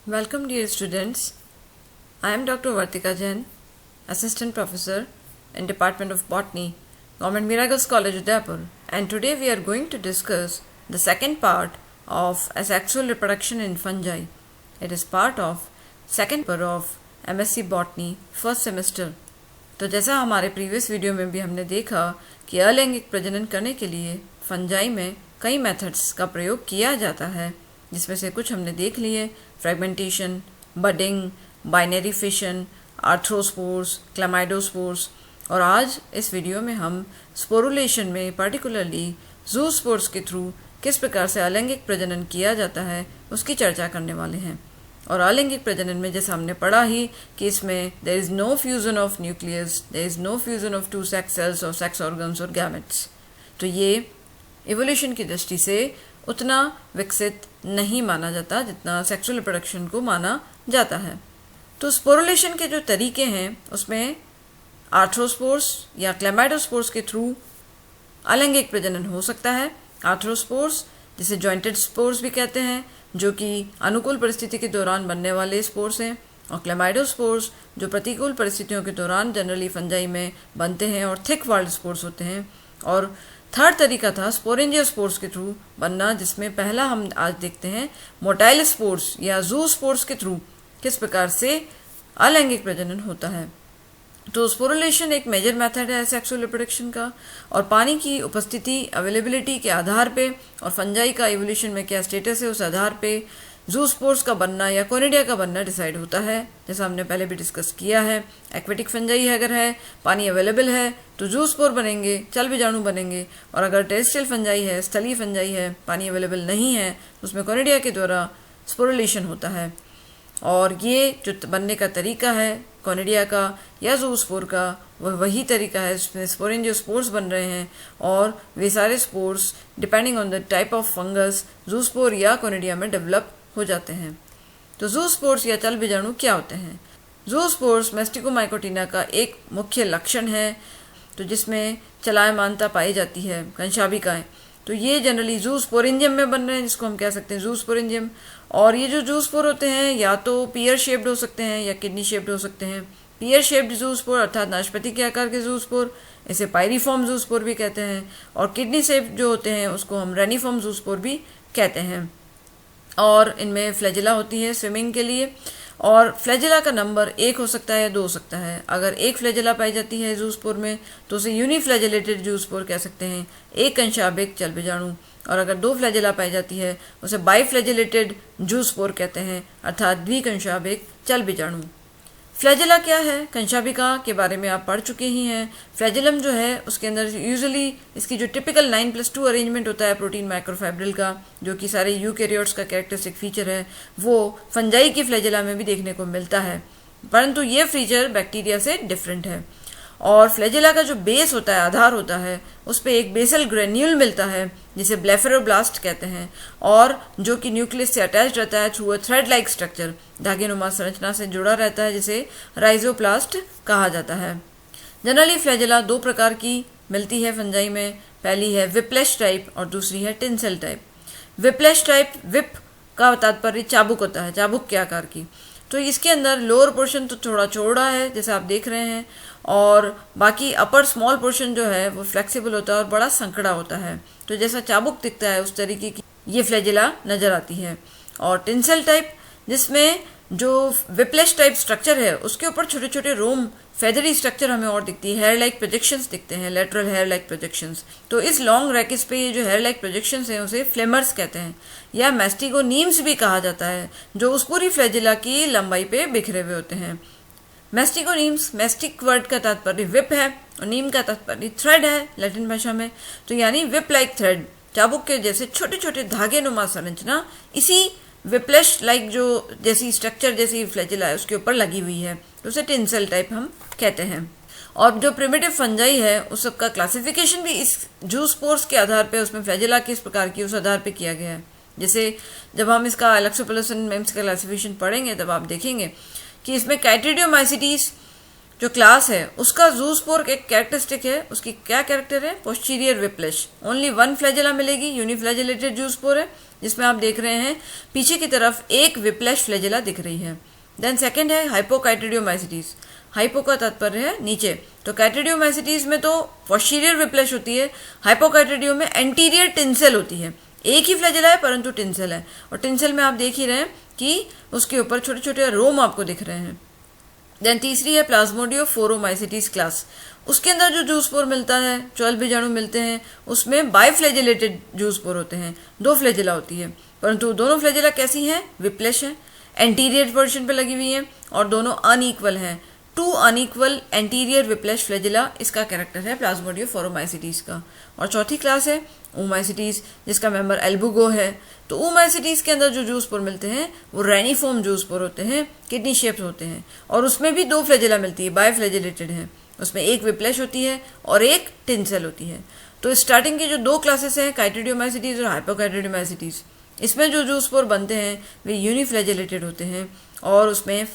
Welcome dear students. I am Dr. Vartika Jain, Assistant Professor in Department of Botany, Government Miracles College, Udaipur, and today we are going to discuss the second part of asexual reproduction in fungi. It is part of second paper of MSc Botany first semester. तो जैसा हमारे previous video में भी हमने देखा कि अलैंगिक प्रजनन करने के लिए फंजाई में कई मेथड्स का प्रयोग किया जाता है, जिसमें से कुछ हमने देख लिए: फ्रेगमेंटेशन, बडिंग, बाइनरी फिशन, आर्थ्रोस्पोर्स, क्लामाइडोस्पोर्स। और आज इस वीडियो में हम स्पोरुलेशन में पर्टिकुलरली ज़ूस्पोर्स के थ्रू किस प्रकार से अलैंगिक प्रजनन किया जाता है उसकी चर्चा करने वाले हैं। और अलैंगिक प्रजनन में जैसा हमने पढ़ा ही कि इसमें there is no fusion of nucleus, there is no fusion of two sex cells और सेक्स ऑर्गन्स और गैमेट्स। तो ये इवोल्यूशन की दृष्टि से उतना विकसित नहीं माना जाता जितना सेक्सुअल रिप्रोडक्शन को माना जाता है। तो स्पोरुलेशन के जो तरीके हैं उसमें आर्थ्रोस्पोर्स या क्लेमाइडोस्पोर्स के थ्रू अलैंगिक प्रजनन हो सकता है। आर्थ्रोस्पोर्स जिसे जॉइंटेड स्पोर्स भी कहते हैं, जो कि अनुकूल परिस्थिति के दौरान बनने वाले स्पोर्स हैं, और क्लेमाइडोस्पोर्स जो प्रतिकूल परिस्थितियों के दौरान जनरली फंजाई में बनते हैं और थिक वॉल्ड स्पोर्स होते हैं। और थर्ड तरीका था स्पोरेंजियोस्पोर्स के थ्रू बनना, जिसमें पहला हम आज देखते हैं मोटाइल स्पोर्स या जू स्पोर्स के थ्रू किस प्रकार से अलैंगिक प्रजनन होता है। तो स्पोरुलेशन एक मेजर मेथड है सेक्सुअल रिप्रोडक्शन का, और पानी की उपस्थिति अवेलेबिलिटी के आधार पे और फंजाई का इवोल्यूशन में क्या स्टेटस है उस आधार पे ज़ूस्पोर्स का बनना या कोनिडिया का बनना डिसाइड होता है, जैसा हमने पहले भी डिस्कस किया है। एक्वेटिक फंजाई अगर है, पानी अवेलेबल है तो ज़ूस्पोर बनेंगे, चल बीजाणु बनेंगे। और अगर टेरेस्ट्रियल फंजाई है, स्थलीय फंजाई है, पानी अवेलेबल नहीं है तो उसमें कोनिडिया के द्वारा स्पोरुलेशन होता है। और ये जो बनने का तरीका है कोनिडिया का या ज़ूस्पोर का, वह वही तरीका है जिसमें स्पोरेंजियोस्पोर्स बन रहे हैं, और वे सारे spores depending on the type of fungus zoospore या कोनिडिया में डेवलप हो जाते हैं। तो ज़ूस्पोर्स या चल बीजाणु क्या होते हैं? ज़ूस्पोर्स मैस्टिकोमाइकोटिना का एक मुख्य लक्षण है, तो जिसमें चलायमानता पाई जाती है, कंशाभिकाएं। तो ये जनरली ज़ूस्पोरेंजियम में बन रहे हैं, जिसको हम कह सकते हैं ज़ूस्पोरेंजियम। और ये जो ज़ूस्पोर होते हैं या तो पियर शेप्ड हो सकते हैं या किडनी शेप्ड हो सकते हैं। पियर शेप्ड ज़ूस्पोर अर्थात नाशपाती के आकार के ज़ूस्पोर, इसे पायरीफॉर्म ज़ूस्पोर भी कहते हैं। और किडनी शेप्ड जो होते हैं उसको हम रेनिफॉर्म ज़ूस्पोर भी कहते हैं। और इनमें फ्लैजिला होती है स्विमिंग के लिए, और फ्लैजिला का नंबर 1 हो सकता है या 2 हो सकता है। अगर एक फ्लैजिला पाई जाती है ज़ूस्पोर में तो उसे यूनिफ्लैजिलेटेड ज़ूस्पोर कह सकते हैं, एक कंशाभिक चल बीजाणु। और अगर 2 फ्लैजिला पाई जाती है उसे बाईफ्लैजिलेटेड ज़ूस्पोर कहते हैं, अर्थात द्विकंशाभिक चल बीजाणु। फ्लैजिला क्या है? कंशाभिका के बारे में आप पढ़ चुके ही हैं। फ्लैजिलम जो है उसके अंदर यूजुअली इसकी जो टिपिकल 9+2 अरेंजमेंट होता है प्रोटीन माइक्रोफाइब्रिल का, जो कि सारे यूकैरियोट्स का कैरेक्टरिस्टिक फीचर है, वो फंजाई की फ्लैजिला में भी देखने को मिलता है, परंतु ये फीचर बैक्टीरिया से डिफरेंट है। और फ्लैजिला का जो बेस होता है, आधार होता है, उस पर एक बेसल ग्रेन्यूल मिलता है जिसे ब्लेफेरोब्लास्ट कहते हैं, और जो कि न्यूक्लियस से अटैच रहता है through a thread like structure, धागेनुमा संरचना से जुड़ा रहता है, जिसे राइजोप्लास्ट कहा जाता है। जनरली फ्लैजिला 2 प्रकार की मिलती है फंजाई में। पहली है विप्लेश टाइप और दूसरी है टिंसल टाइप। विप्लेश टाइप, विप का तात्पर्य चाबुक होता है, चाबुक के आकार की। तो इसके अंदर लोअर पोर्शन तो थोड़ा चौड़ा है जैसे आप देख रहे हैं, और बाकी अपर स्मॉल पोर्शन जो है वो फ्लेक्सिबल होता है और बड़ा संकड़ा होता है। तो जैसा चाबुक दिखता है उस तरीके की ये फ्लैजिला नजर आती है। और टिंसल टाइप, जिसमें जो विप्लेश टाइप स्ट्रक्चर है उसके ऊपर छोटे छोटे रोम फेदरी स्ट्रक्चर हमें और दिखती है, हेयर लाइक प्रोजेक्शंस दिखते हैं, लेटरल हेयर लाइक प्रोजेक्शंस। तो इस लॉन्ग रैकिस पे ये जो हेयर लाइक प्रोजेक्शंस हैं उसे फ्लेमर्स कहते हैं, या मैस्टिगोनीम्स भी कहा जाता है, जो उस पूरी फ्लैजिला की लंबाई पे बिखरे हुए होते हैं। मैस्टिगोनीम्स, मैस्टिक वर्ड का तात्पर्य विप है और नीम का तात्पर्य थ्रेड है लैटिन भाषा में। तो यानी विप लाइक थ्रेड, चाबुक के जैसे छोटे छोटे धागे नुमा संरचना इसी विप्लेश लाइक जो जैसी स्ट्रक्चर जैसी फ्लैजिला है उसके ऊपर लगी हुई है, तो उसे टिंसल टाइप हम कहते हैं। और जो प्रिमिटिव फंजाई है उस सबका क्लासिफिकेशन भी इस ज़ूस्पोर्स के आधार पे, उसमें फ्लैजिला किस प्रकार की उस आधार पे किया गया है। जैसे जब हम इसका एलेक्सोपोलोसन मेम्स का क्लासिफिकेशन पढ़ेंगे तब आप देखेंगे कि इसमें कैट्रिडियोमाइसिटीज जो क्लास है उसका जूस्पोर एक कैरेक्टरिस्टिक है, उसकी क्या कैरेक्टर है, पोस्टीरियर विप्लेश, ओनली वन फ्लैजेला मिलेगी, यूनिफ्लैजेलेटेड जूस्पोर है, जिसमें आप देख रहे हैं पीछे की तरफ एक विप्लेश फ्लैजेला दिख रही है। देन सेकंड है हाइपोकाइटिडियोमाइसिटीज, हाइपो का तात्पर्य है नीचे, तो काइटिडियोमाइसिटीज में तो पोस्टीरियर विप्लेश होती है, हाइपोकाइटिडियो में एंटीरियर टिंसेल होती है, एक ही फ्लैजेला है परंतु टिंसेल है, और टिंसेल में आप देख ही रहे हैं कि उसके ऊपर छोटे छोटे रोम आपको दिख रहे हैं। देन तीसरी है प्लाज्मोडियोफोरोमाइसिटीज क्लास, उसके अंदर जो जूस्पोर मिलता है, 12 बीजाणु मिलते हैं, उसमें बाइफ्लैजेलेटेड जूस्पोर होते हैं, 2 फ्लैजेला होती है, परंतु दोनों फ्लैजेला कैसी हैं, विप्लेश हैं, एंटीरियर पोर्शन पे लगी हुई हैं और दोनों अनइक्वल हैं, 2 अनइक्वल एंटीरियर विप्लेश फ्लैजेला इसका कैरेक्टर है प्लाज्मोडियोफोरोमाइसिटीज का। और चौथी क्लास है ओमाइसिटीज, जिसका मेंबर एल्बुगो है। तो ओमाइसिटीज के अंदर जो जूस्पोर मिलते हैं वो रेनिफॉर्म जूस्पोर होते हैं, किडनी शेप्स होते हैं, और उसमें भी 2 फ्लैजेला मिलती है, बायफ्लैजेलेटेड है, उसमें एक विप्लेश होती है और एक टिंसेल होती है। तो स्टार्टिंग की जो 2 क्लासेस हैं काइटिडियोमाइसिटीज और हाइपोकाइटिडियोमाइसिटीज, इसमें जो जूस्पोर बनते हैं वे यूनिफ्लैजेलेटेड होते हैं, और उसमें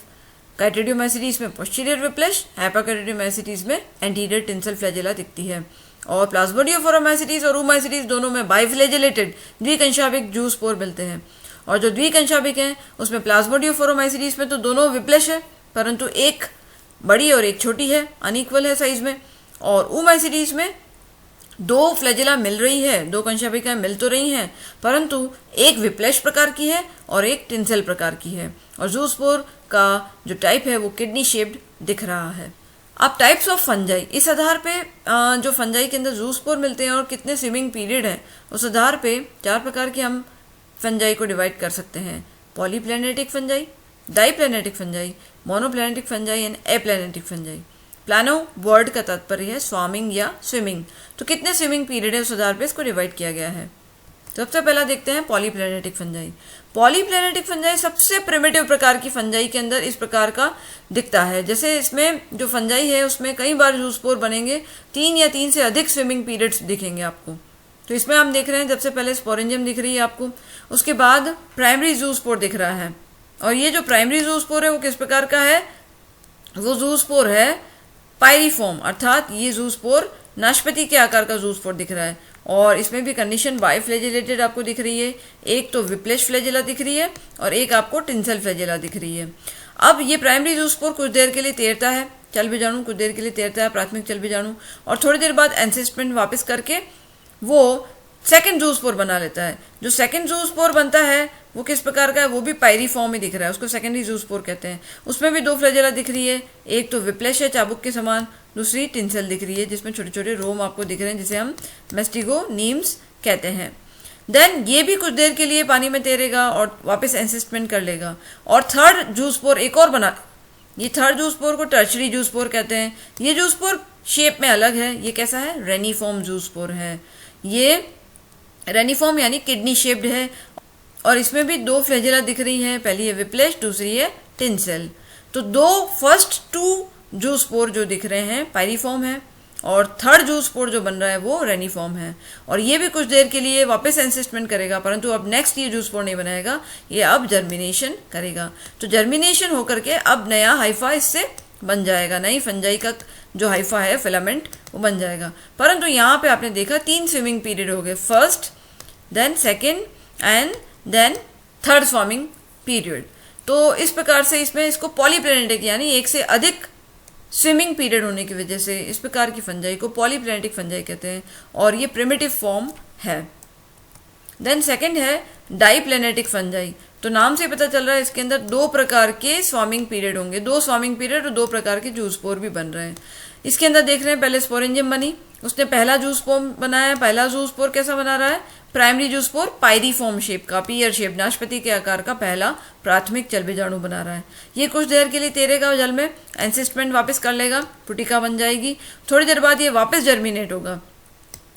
काइटिडियोमाइसिटीज में पोस्टीरियर विप्लेश, हाइपोकाइटिडियोमाइसिटीज में एंटीरियर टिंसल फ्लैजेला दिखती है, और प्लाज्मोडियोफोरोमाइसिटीज और ओमाइसिटीज दोनों में बाइफ्लैजेलेटेड द्विकंशाभिक जूस्पोर मिलते हैं। और जो द्विकंशाभिक हैं उसमें प्लाज्मोडियोफोरोमाइसिटीज में तो दोनों विप्लेश है, परंतु एक बड़ी और एक छोटी है, अनइक्वल है साइज में, और ओमाइसिटीज में 2 फ्लैजेला मिल रही है, 2 कंशाभिकाएं मिल तो रही हैं, परंतु एक विप्लेश प्रकार की है और एक टिंसेल प्रकार की है, और जूस्पोर का जो टाइप है वो किडनी शेप्ड दिख रहा है। अब टाइप्स ऑफ फंजाई, इस आधार पे जो फंजाई के अंदर जूस्पोर मिलते हैं और कितने स्विमिंग पीरियड है, उस आधार पे 4 प्रकार के हम फंजाई को डिवाइड कर सकते हैं, polyplanetic fungi, diplanetic fungi, monoplanetic fungi and aplanetic fungi. Plano word का तात्पर्य है स्वामिंग या स्विमिंग, तो कितने स्विमिंग पीरियड है उस आधार पे इसको डिवाइड किया गया है। सबसे पहला देखते हैं पॉलीप्लैनेटिक फंजाई। पॉलीप्लैनेटिक फंजाई सबसे प्रिमिटिव प्रकार की फंजाई के अंदर इस प्रकार का दिखता है, जैसे इसमें जो फंजाई है उसमें कई बार जूस्पोर बनेंगे, 3 या 3 से अधिक स्विमिंग पीरियड्स दिखेंगे आपको। तो इसमें हम देख रहे हैं सबसे पहले स्पोरेंजियम दिख रही है आपको, उसके बाद प्राइमरी जूस्पोर दिख रहा है, और ये जो प्राइमरी जूस्पोर है वो किस प्रकार का है, वो जूस्पोर है पायरीफॉर्म, अर्थात ये जूस्पोर नाशपाती के आकार का जूस्पोर दिख रहा है, और इसमें भी कंडीशन बाइफ्लैजेलेटेड आपको दिख रही है, एक तो विप्लेश फ्लैजेला दिख रही है और एक आपको टिंसल फ्लैजेला दिख रही है। अब ये प्राइमरी जूस्पोर कुछ देर के लिए तैरता है, चल बीजाणु कुछ देर के लिए तैरता है, प्राथमिक चल बीजाणु, और थोड़ी देर बाद एनसिस्टमेंट वापस करके वो सेकंड जूस्पोर बना लेता है। जो सेकंड जूस्पोर बनता है वो किस प्रकार का है, वो भी पायरी फॉर्म में दिख रहा है, उसको सेकेंडरी जूस्पोर कहते हैं। उसमें भी 2 फ्लैजेला दिख रही है, एक तो विप्लेश है चाबुक के समान, दूसरी टिंसल दिख रही है जिसमें छोटे छोटे रोम आपको दिख रहे हैं, जिसे हम मेस्टिगोनीम्स कहते हैं। देन ये भी कुछ देर के लिए पानी में तैरेगा और वापस एनसिस्टमेंट कर लेगा, और थर्ड जूस्पोर एक और बना, ये थर्ड जूस्पोर को टर्शरी जूस्पोर कहते हैं। ये जूस्पोर शेप में अलग है, ये कैसा है, रेनिफॉर्म जूस्पोर है, ये रेनिफॉर्म यानी किडनी शेप्ड है, और इसमें भी 2 फ्लैजेला दिख रही हैं, पहली है विप्लेश, दूसरी है टिंसेल। तो फर्स्ट 2 जूस्पोर जो दिख रहे हैं पायरीफॉर्म है, और थर्ड जूस्पोर जो बन रहा है वो रेनिफॉर्म है, और ये भी कुछ देर के लिए वापस एनसिस्टमेंट करेगा, परंतु अब नेक्स्ट ये जूस्पोर नहीं बनाएगा, ये अब जर्मिनेशन करेगा। तो जर्मिनेशन होकर के अब नया हाइफा इससे बन जाएगा, नई फंजाई का जो हाइफा है फिलामेंट वो बन जाएगा। परंतु यहाँ पे आपने देखा 3 स्विमिंग पीरियड हो गए, first, then second and then third swimming period. तो इस प्रकार से इसमें इसको पॉलीप्लैनेटिक यानी एक से अधिक स्विमिंग पीरियड होने की वजह से इस प्रकार की फंजाई को पॉलीप्लैनेटिक फंजाई कहते हैं, और ये प्रिमिटिव फॉर्म है। देन सेकंड है डाईप्लैनेटिक फंजाई। तो नाम से पता चल रहा है इसके अंदर 2 प्रकार के स्वामिंग पीरियड होंगे, 2 स्वामिंग पीरियड और 2 प्रकार के जूस्पोर भी बन रहे हैं। इसके अंदर देख रहे हैं पहले स्पोरेंजियम बनी, उसने पहला जूस्पोर बनाया, पहला जूस्पोर कैसा बना रहा है, प्राइमरी जूस्पोर पायरीफॉर्म शेप का, पीयर शेप, नाशपाती के आकार का पहला प्राथमिक चल बीजाणु बना रहा है। ये कुछ देर के लिए तैरेगा जल में, एनसिस्टमेंट वापस कर लेगा, पुटिका बन जाएगी, थोड़ी देर बाद ये वापस जर्मिनेट होगा,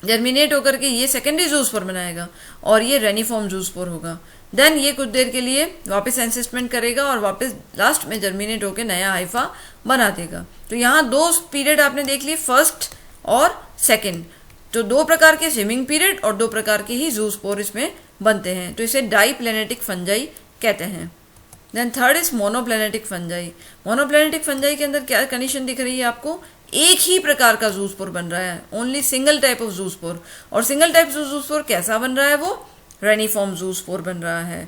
जर्मिनेट होकर के ये सेकेंडरी जूस्पोर बनाएगा और ये रेनिफॉर्म जूस्पोर होगा। देन ये कुछ देर के लिए वापस एनसिस्टमेंट करेगा और वापस लास्ट में जर्मिनेट होकर नया हाइफा बना देगा। तो यहाँ 2 पीरियड आपने देख लिए, फर्स्ट और सेकेंड, तो 2 प्रकार के स्विमिंग पीरियड और 2 प्रकार के ही जूस्पोर इसमें बनते हैं, तो इसे डाईप्लैनेटिक फंजाई कहते हैं। Then third is monoplanetic fungi. Monoplanetic fungi के अंदर क्या कंडीशन दिख रही है आपको, एक ही प्रकार का जूस्पोर बन रहा है, only single type of zoospore. और सिंगल टाइप ऑफ जूस्पोर कैसा बन रहा है, वो रेनिफॉर्म जूस्पोर बन रहा है।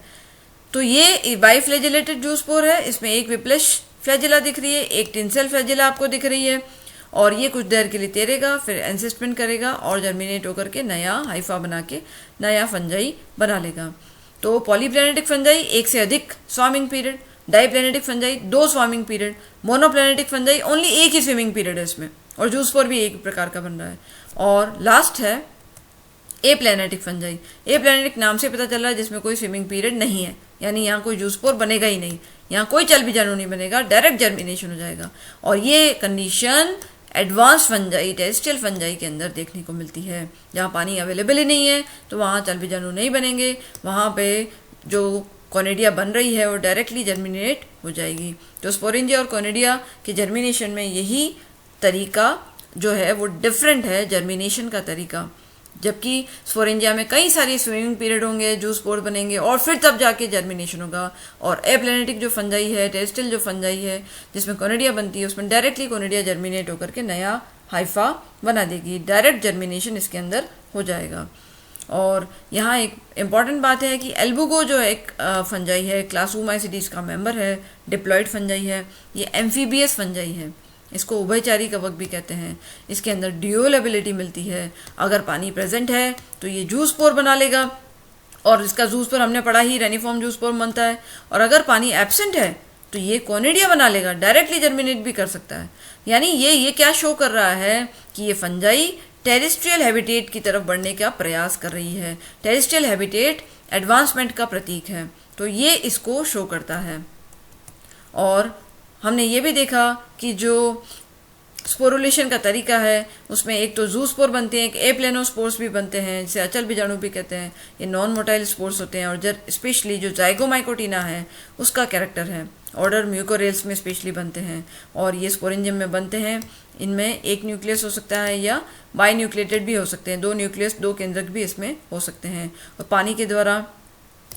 तो ये बाइफ्लैजेलेटेड जूस्पोर है, इसमें एक विप्लश फ्लैजिला दिख रही है, एक टिंसल फ्लैजिला आपको दिख रही है, और ये कुछ देर के लिए तैरेगा, फिर एनसिस्टमेंट करेगा और जर्मिनेट होकर के नया हाइफा बना के नया फंजाई बना लेगा। तो पॉलीप्लेनेटिक फंजाई एक से अधिक swimming period, diplanetic fungi 2 swimming period, monoplanetic fungi only एक ही स्विमिंग पीरियड है इसमें, और जूस्पोर भी एक प्रकार का बन रहा है। और लास्ट है ए प्लेनेटिक फंजाई। ए प्लेनेटिक नाम से पता चल रहा है जिसमें कोई स्विमिंग पीरियड नहीं है, यानी यहाँ कोई जूस्पोर बनेगा ही नहीं, यहाँ कोई चल बीजाणु नहीं बनेगा, डायरेक्ट जर्मिनेशन हो जाएगा। और ये condition advance fungi, terrestrial fungi के अंदर देखने को मिलती है। जहाँ पानी अवेलेबल ही नहीं है तो वहाँ चल बीजाणु नहीं बनेंगे, वहाँ पे जो कोनिडिया बन रही है वो डायरेक्टली जर्मिनेट हो जाएगी। तो स्पोरेंजिया और कोनिडिया के जर्मिनेशन में यही तरीका जो है वो डिफरेंट है, जर्मिनेशन का तरीका। जबकि स्पोरेंजिया में कई सारी स्विमिंग पीरियड होंगे, जूस्पोर बनेंगे और फिर तब जाके जर्मिनेशन होगा। और एप्लेनेटिक जो फंजाई है, टेरेस्ट्रियल जो फंजाई है जिसमें कोनिडिया बनती है, उसमें डायरेक्टली कोनिडिया जर्मिनेट होकर के नया हाइफा बना देगी, डायरेक्ट जर्मिनेशन इसके अंदर हो जाएगा। और यहाँ एक इम्पॉर्टेंट बात है कि एल्बुगो जो एक फंजाई है, क्लासोमाइसिडीज का मेंबर है, डिप्लॉयड फंजाई है, ये एम्फीबियस फंजाई है, इसको उभयचारी कवक भी कहते हैं। इसके अंदर ड्यूअल एबिलिटी मिलती है, अगर पानी प्रेजेंट है तो ये जूस्पोर बना लेगा, और इसका जूस्पोर हमने पढ़ा ही रेनिफॉर्म जूस्पोर बनता है। और अगर पानी एब्सेंट है तो ये कोनिडिया बना लेगा, डायरेक्टली जर्मिनेट भी कर सकता है। यानी ये क्या शो कर रहा है कि ये फंजाई टेरेस्ट्रियल हैबिटेट की तरफ बढ़ने का प्रयास कर रही है। टेरेस्ट्रियल हैबिटेट एडवांसमेंट का प्रतीक है, तो ये इसको शो करता है। और हमने ये भी देखा कि जो स्पोरुलेशन का तरीका है उसमें एक तो जूस्पोर बनते हैं, एक एप्लेनोस्पोर्स भी बनते हैं, जिसे अचल बीजाणु भी कहते हैं। ये नॉन मोटाइल स्पोर्स होते हैं, और स्पेशली जो जाइगोमाइकोटिना है उसका कैरेक्टर है, ऑर्डर म्यूकोरेल्स में स्पेशली बनते हैं, और ये स्पोरेंजियम में बनते हैं। इनमें एक न्यूक्लियस हो सकता है या बाई न्यूक्लिएटेड भी हो सकते हैं, 2 न्यूक्लियस 2 केंद्रक भी इसमें हो सकते हैं। और पानी के द्वारा,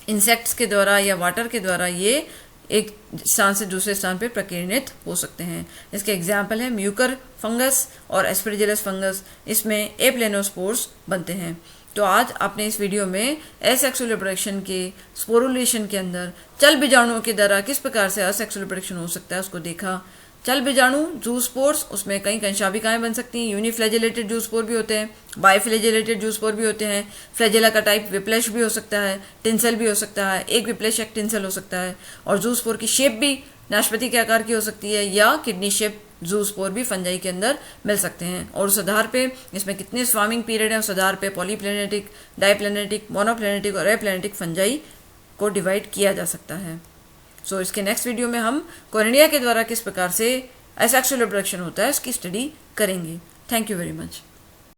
इंसेक्ट्स के द्वारा या वाटर के द्वारा ये एक स्थान से दूसरे स्थान पर प्रकीर्णित हो सकते हैं। इसके एग्जाम्पल है म्यूकर फंगस और एस्परजिलस फंगस, इसमें एप्लेनोस्पोर्स बनते हैं। तो आज आपने इस वीडियो में एसेक्सुअल रिप्रोडक्शन के स्पोरुलेशन के अंदर चल बीजाणुओं के द्वारा किस प्रकार से असेक्सुअल रिप्रोडक्शन हो सकता है उसको देखा। चल बीजाणु जूस्पोर्स, उसमें कई कंशाभिकाएं बन सकती हैं, यूनिफ्लैजिलेटेड जूस्पोर भी होते हैं, बाइफ्लैजिलेटेड जूस्पोर भी होते हैं, फ्लैजिला का टाइप विप्लश भी हो सकता है, टिंसल भी हो सकता है, एक विप्लश एक टिंसल हो सकता है। और जूस्पोर की शेप भी नाशपाती के आकार की हो सकती है, या किडनी शेप जूस्पोर भी फंजाई के अंदर मिल सकते हैं। और उस आधार पे इसमें कितने स्वामिंग पीरियड है उस आधार पे पॉलीप्लेनेटिक, डाईप्लेनेटिक, मोनोप्लेनेटिक और एप्लेनेटिक फंजाई को डिवाइड किया जा सकता है। सो इसके नेक्स्ट वीडियो में हम कोनिडिया के द्वारा किस प्रकार से एसेक्सुअल रिप्रोडक्शन होता है इसकी स्टडी करेंगे। Thank you very much.